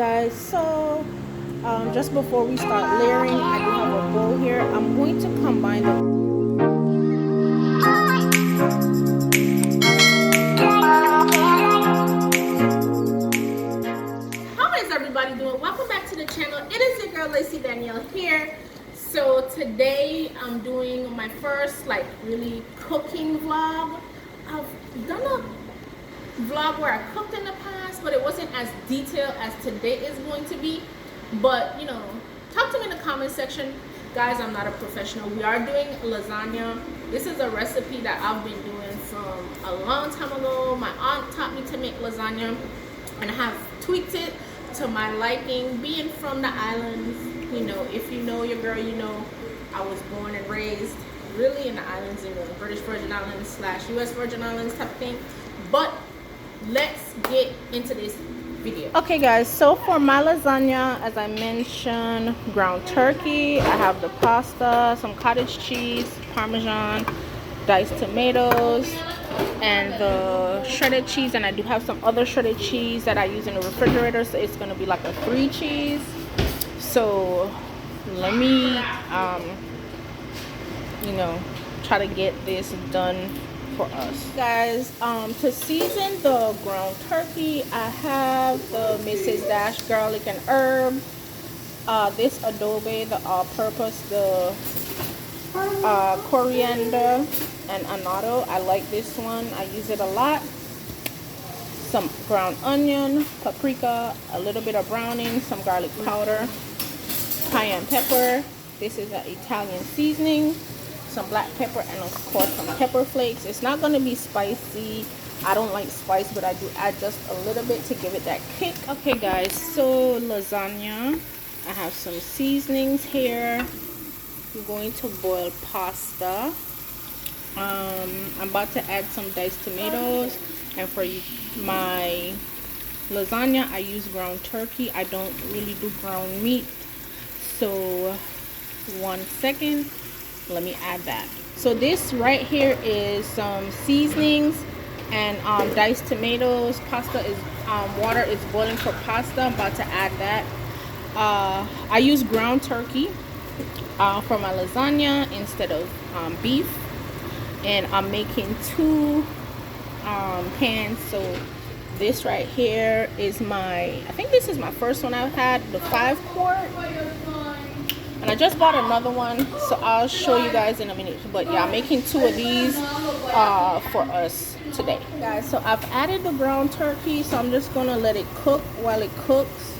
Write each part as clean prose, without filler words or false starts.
guys, so just before we start layering, I do have a bowl here. I'm going to combine the How is everybody doing? Welcome back to the channel. It is your girl Lacey Danelle here. So today I'm doing my first really cooking vlog. I've done a vlog where I cooked in the past, but it wasn't as detailed as today is going to be. But you know, talk to me in the comment section. Guys, I'm not a professional. We are doing lasagna. This is a recipe that I've been doing from a long time ago. My aunt taught me to make lasagna and I have tweaked it to my liking. Being from the islands, you know, if you know your girl, you know I was born and raised really in the islands, in the British Virgin Islands / US Virgin Islands type of thing. But let's get into this video. Okay guys, so for my lasagna, as I mentioned, ground turkey, I have the pasta, some cottage cheese, Parmesan, diced tomatoes, and the shredded cheese. And I do have some other shredded cheese that I use in the refrigerator, so it's going to be like a 3 cheese. So let me you know, try to get this done for us. Guys, to season the ground turkey, I have the Mrs. Dash garlic and herb, this Adobo, the all-purpose, the Coriander and Annato. I like this one, I use it a lot. Some ground onion, paprika, a little bit of browning, some garlic powder, cayenne pepper. This is an Italian seasoning, some black pepper, and of course some pepper flakes. It's not going to be spicy. I don't like spice, but I do add just a little bit to give it that kick. Okay guys, so lasagna, I have some seasonings here. I'm going to boil pasta. I'm about to add some diced tomatoes, and for my lasagna I use ground turkey. I don't really do ground meat, so 1 second, let me add that. So this right here is some seasonings and diced tomatoes. Pasta is water is boiling for pasta. I'm about to add that. I use ground turkey for my lasagna instead of beef, and I'm making 2 pans. So this right here is I think this is my first one I've had, the 5-quart. And I just bought another one, so I'll show you guys in a minute. But yeah, I'm making 2 of these for us today. Guys, so I've added the ground turkey, so I'm just gonna let it cook while it cooks.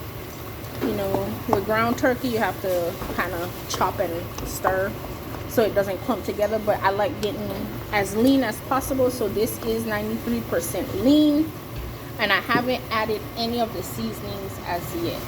You know, with ground turkey you have to kind of chop and stir so it doesn't clump together, but I like getting as lean as possible. So this is 93% lean, and I haven't added any of the seasonings as yet.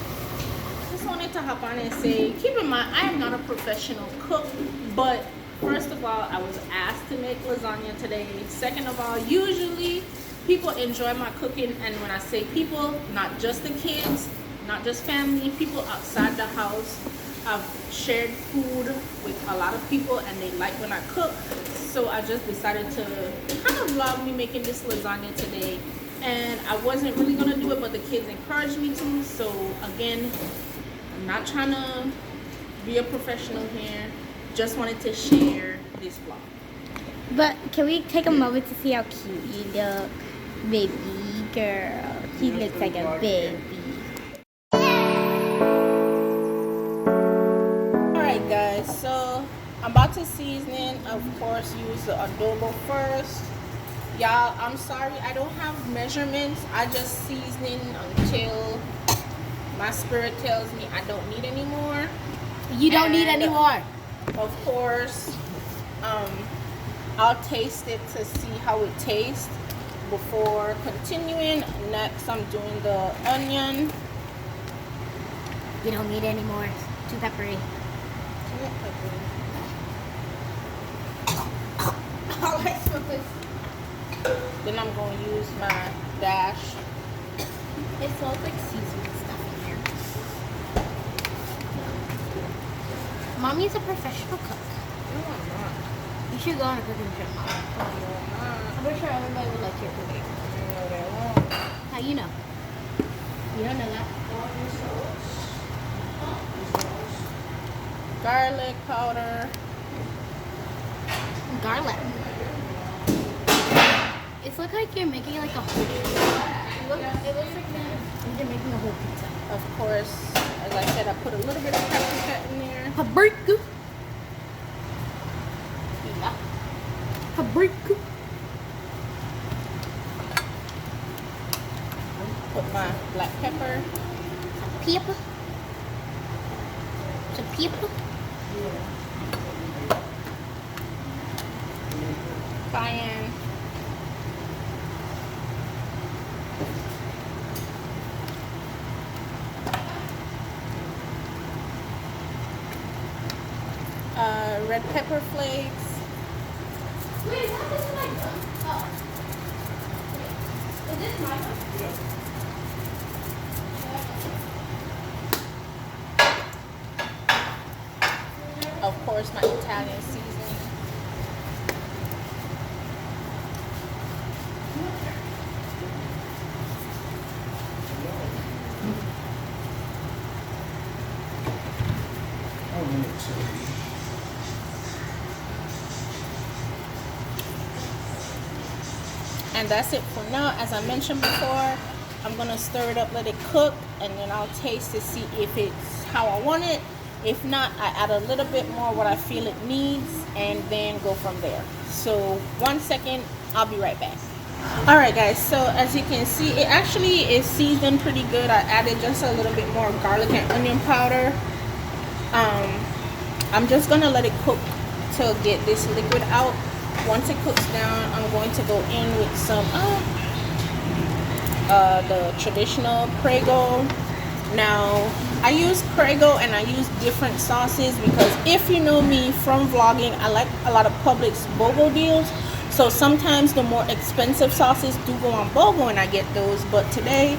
Wanted to hop on and say, keep in mind I am not a professional cook, but first of all, I was asked to make lasagna today. Second of all, usually people enjoy my cooking, and when I say people, not just the kids, not just family, people outside the house. I've shared food with a lot of people and they like when I cook, so I just decided to kind of vlog me making this lasagna today. And I wasn't really gonna do it, but the kids encouraged me to, so again, I'm not trying to be a professional here. Just wanted to share this vlog. But can we take a moment to see how cute you look? Baby girl. He looks like a baby. Alright guys, so I'm about to season. Of course, use the adobo first. Y'all, I'm sorry, I don't have measurements. I just seasoning until my spirit tells me I don't need any more. You don't need any more. Of course, I'll taste it to see how it tastes before continuing. Next, I'm doing the onion. You don't need any more. Too peppery. Then I'm going to use my dash. It smells like seasoning stuff in here. Mommy's a professional cook. No, I'm not. You should go on a cooking trip, Mom. I'm pretty sure everybody would like your cooking. No, they won't. How you know? You don't know that. garlic powder. Garlic. It looks like you're making like a whole pizza. It looks like you're making a whole pizza. Of course, as I said, I put a little bit of paprika in there. Paprika. Yeah. Paprika. Put my black pepper. Pepper. Some pepper. Cayenne. Red pepper flakes. Wait, what is my gun? Oh. Is this my gun? Yeah. Of course, my Italian seasoning. And that's it for now. As I mentioned before, I'm gonna stir it up, let it cook, and then I'll taste to see if it's how I want it. If not, I add a little bit more what I feel it needs, and then go from there. So 1 second, I'll be right back. All right, guys, so as you can see, it actually is seasoned pretty good. I added just a little bit more garlic and onion powder. I'm just gonna let it cook to get this liquid out. Once it cooks down, I'm going to go in with some the traditional Prego. Now, I use Prego and I use different sauces because if you know me from vlogging, I like a lot of Publix BOGO deals. So sometimes the more expensive sauces do go on BOGO and I get those. But today,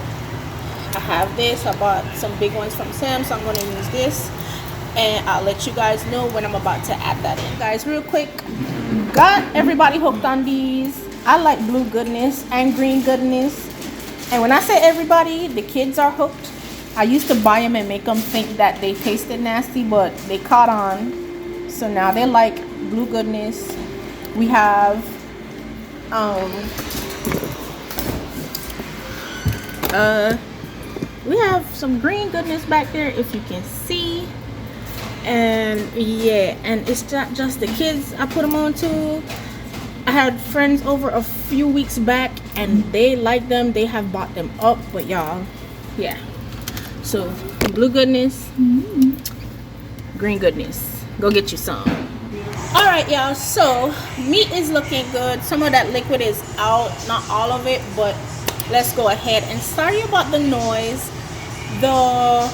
I have this. I bought some big ones from SAHM, so I'm going to use this. And I'll let you guys know when I'm about to add that in. Guys, real quick, got everybody hooked on these. I like blue goodness and green goodness. And when I say everybody, the kids are hooked. I used to buy them and make them think that they tasted nasty, but they caught on. So now they like blue goodness. We have some green goodness back there, if you can see. And yeah, and it's not just the kids I put them on to. I had friends over a few weeks back and they like them. They have bought them up, but y'all, yeah. So blue goodness, green goodness, go get you some. All right, y'all, so meat is looking good. Some of that liquid is out, not all of it, but let's go ahead. And sorry about the noise. The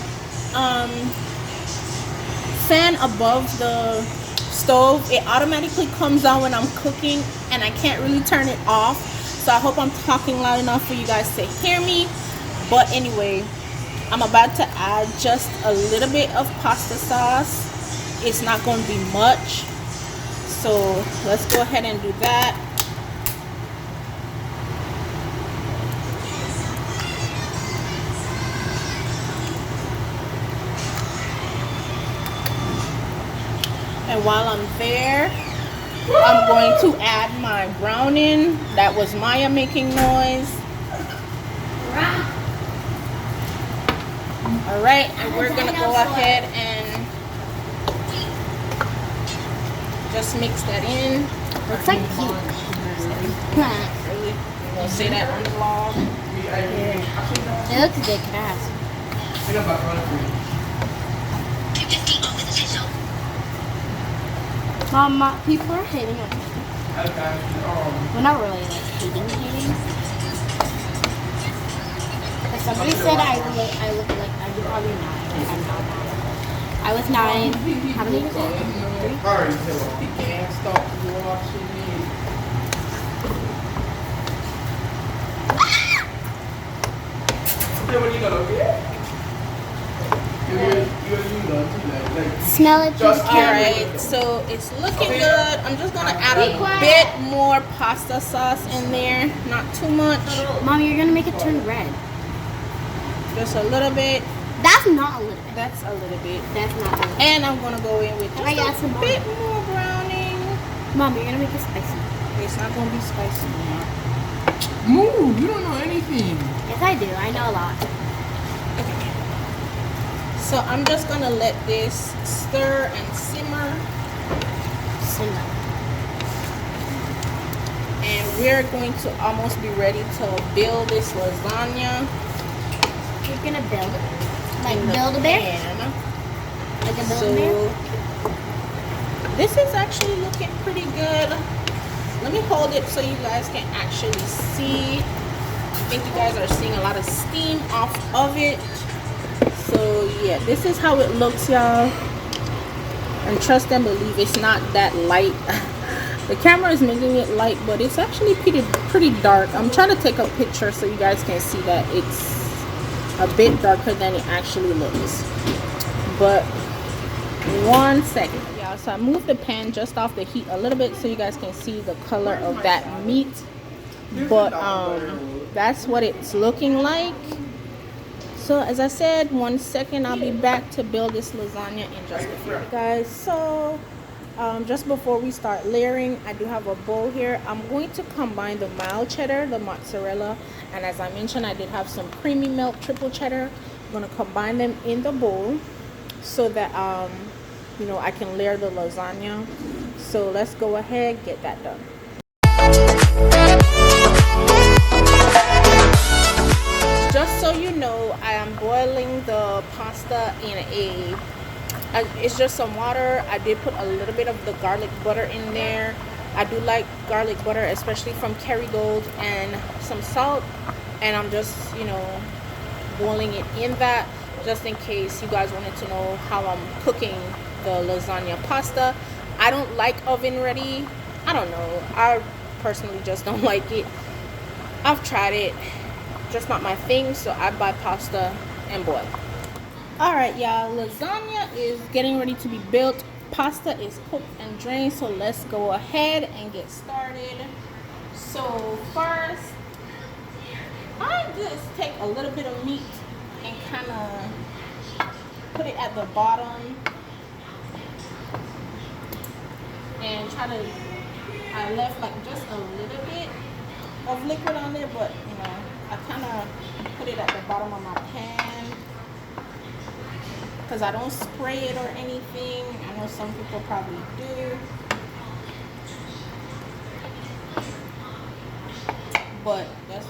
fan above the stove, it automatically comes on when I'm cooking and I can't really turn it off. So I hope I'm talking loud enough for you guys to hear me. But anyway, I'm about to add just a little bit of pasta sauce. It's not going to be much. So let's go ahead and do that. And while I'm there, I'm going to add my browning. That was Maya making noise. All right, and we're gonna go ahead and just mix that in. Looks like cute. Really? You gonna say that on the vlog? Yeah. It looks good. Can I have some? Mama, people are hating on me. Well, not really, like hating. But somebody said I look like I'm probably 9. Like I'm not 9. I was 9. How many was it? 3? Smell it. Alright, so it's looking good. I'm just gonna add a bit more pasta sauce in there, not too much. Mom, you're gonna make it turn red. Just a little bit. That's not a little bit. That's a little bit. That's not a little bit. And I'm gonna go in with just I got a some more. bit more browning. Mom, you're gonna make it spicy. It's not gonna be spicy, Mama. Move! You don't know anything. Yes, I do. I know a lot. So I'm just gonna let this stir and simmer. Simmer. And we're going to almost be ready to build this lasagna. You're gonna build it? Like in the build a bear? pan. Like a build So a bear? this is actually looking pretty good. Let me hold it so you guys can actually see. I think you guys are seeing a lot of steam off of it. So yeah, this is how it looks, y'all. And trust and believe, it's not that light. The camera is making it light, but it's actually pretty dark. I'm trying to take a picture so you guys can see that it's a bit darker than it actually looks. But 1 second, y'all. So I moved the pan just off the heat a little bit so you guys can see the color of that meat. But that's what it's looking like. So as I said, 1 second, I'll be back to build this lasagna in just a few, guys. So just before we start layering, I do have a bowl here. I'm going to combine the mild cheddar, the mozzarella, and as I mentioned, I did have some creamy milk triple cheddar. I'm going to combine them in the bowl so that you know, I can layer the lasagna. So let's go ahead, get that done. Just so you know, I am boiling the pasta in it's just some water. I did put a little bit of the garlic butter in there. I do like garlic butter, especially from Kerrygold, and some salt. And I'm just, you know, boiling it in that, just in case you guys wanted to know how I'm cooking the lasagna pasta. I don't like oven ready. I don't know. I personally just don't like it. I've tried it. Just not my thing, so I buy pasta and boil. Alright, y'all, lasagna is getting ready to be built. Pasta is cooked and drained, so let's go ahead and get started. So first, I just take a little bit of meat and kind of put it at the bottom and try to, I left like just a little bit of liquid on there, but you know, I kind of put it at the bottom of my pan because I don't spray it or anything. I know some people probably do, but that's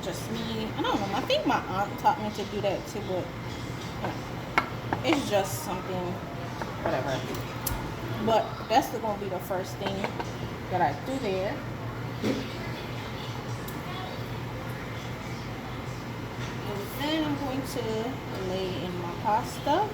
just me. I don't know. I think my aunt taught me to do that too, but you know, it's just something, whatever. But that's going to be the first thing that I do there. Then I'm going to lay in my pasta.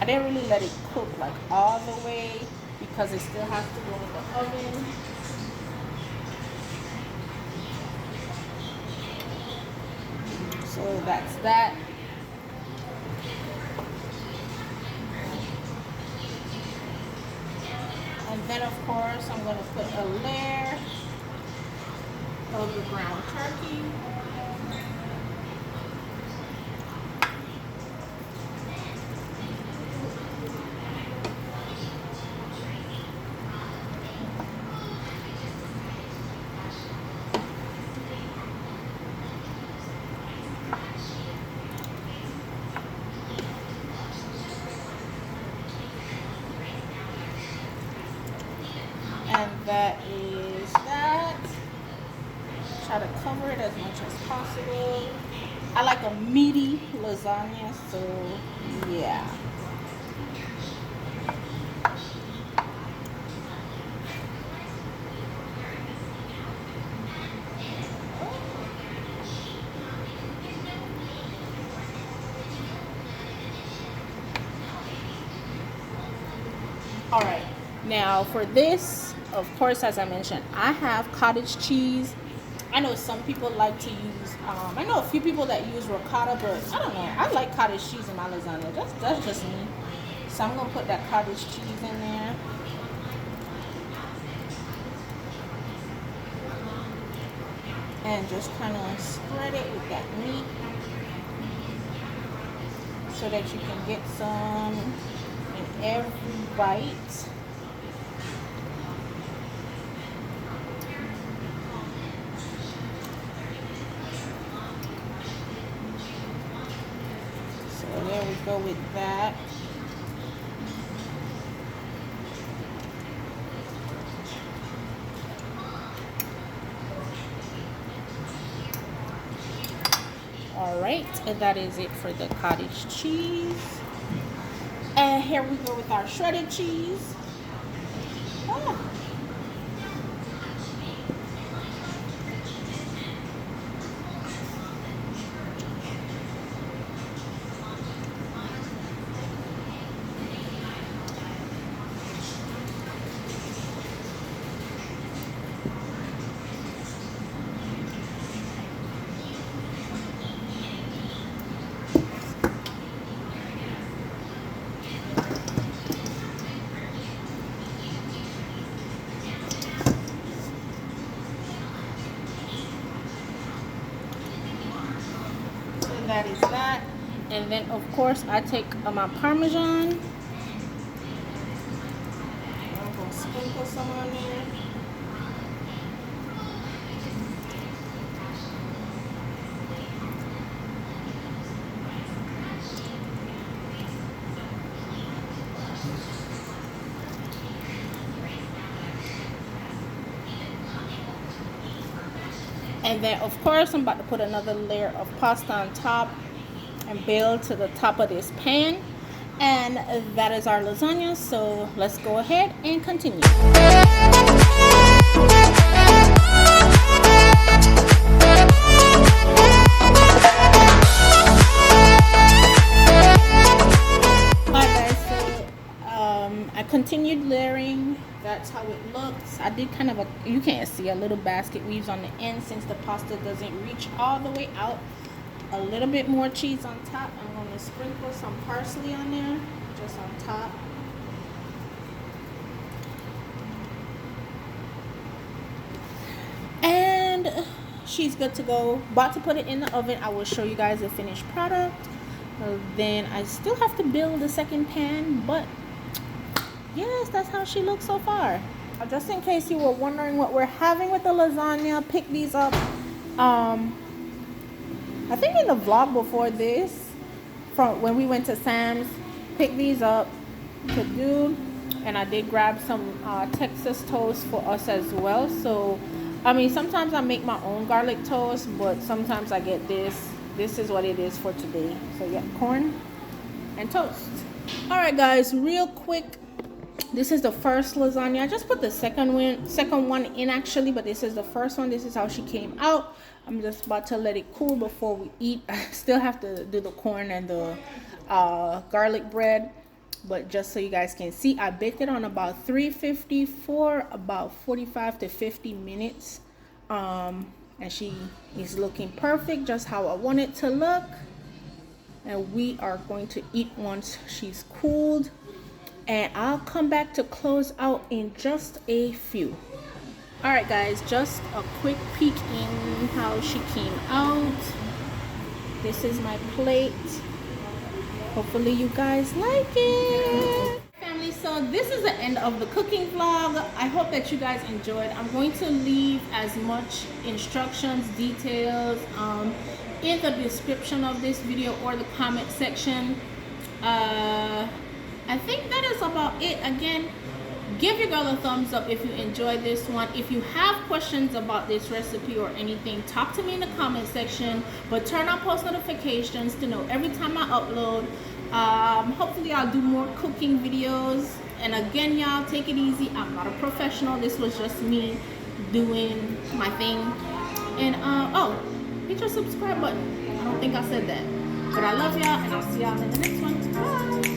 I didn't really let it cook like all the way because it still has to go in the oven. So that's that. And then of course I'm going to put a layer of the ground turkey. And that is that. Try to cover it as much as possible. I like a meaty lasagna, so yeah. All right, now for this, of course, as I mentioned, I have cottage cheese. I know some people like to use, I know a few people that use ricotta, but I don't know. I like cottage cheese in my lasagna. That's just me. So I'm going to put that cottage cheese in there. And just kind of spread it with that meat so that you can get some in every bite. So there we go with that. Alright, and that is it for the cottage cheese. And here we go with our shredded cheese. Oh. That is that. And then of course I take my Parmesan. I'm going to sprinkle some on there. And then of course I'm about to put another layer of pasta on top and build to the top of this pan. And that is our lasagna. So let's go ahead and continue. Alright guys, so I continued layering. That's how it looks. I did kind of a, you can't see, a little basket weaves on the end since the pasta doesn't reach all the way out. A little bit more cheese on top. I'm going to sprinkle some parsley on there, just on top. And she's good to go. About to put it in the oven. I will show you guys the finished product. Then I still have to build the second pan, but yes, that's how she looks so far. Just in case you were wondering what we're having with the lasagna, pick these up. I think in the vlog before this, from when we went to Sam's, pick these up to do. And I did grab some Texas toast for us as well. So, I mean, sometimes I make my own garlic toast, but sometimes I get this. This is what it is for today. So yeah, corn and toast. All right, guys, real quick. This is the first lasagna. I just put the second one in actually, but this is the first one. This is how she came out. I'm just about to let it cool before we eat. I still have to do the corn and the garlic bread, but just so you guys can see, I baked it on about 350 for about 45 to 50 minutes. And she is looking perfect, just how I want it to look. And we are going to eat once she's cooled. And I'll come back to close out in just a few. Alright guys, just a quick peek in how she came out. This is my plate. Hopefully you guys like it. Family, so this is the end of the cooking vlog. I hope that you guys enjoyed. I'm going to leave as much instructions, details in the description of this video or the comment section. I think that is about it. Again, give your girl a thumbs up if you enjoyed this one. If you have questions about this recipe or anything, talk to me in the comment section. But turn on post notifications to know every time I upload. Hopefully I'll do more cooking videos. And again, y'all, take it easy. I'm not a professional. This was just me doing my thing. And oh, hit your subscribe button. I don't think I said that. But I love y'all, and I'll see y'all in the next one. Bye.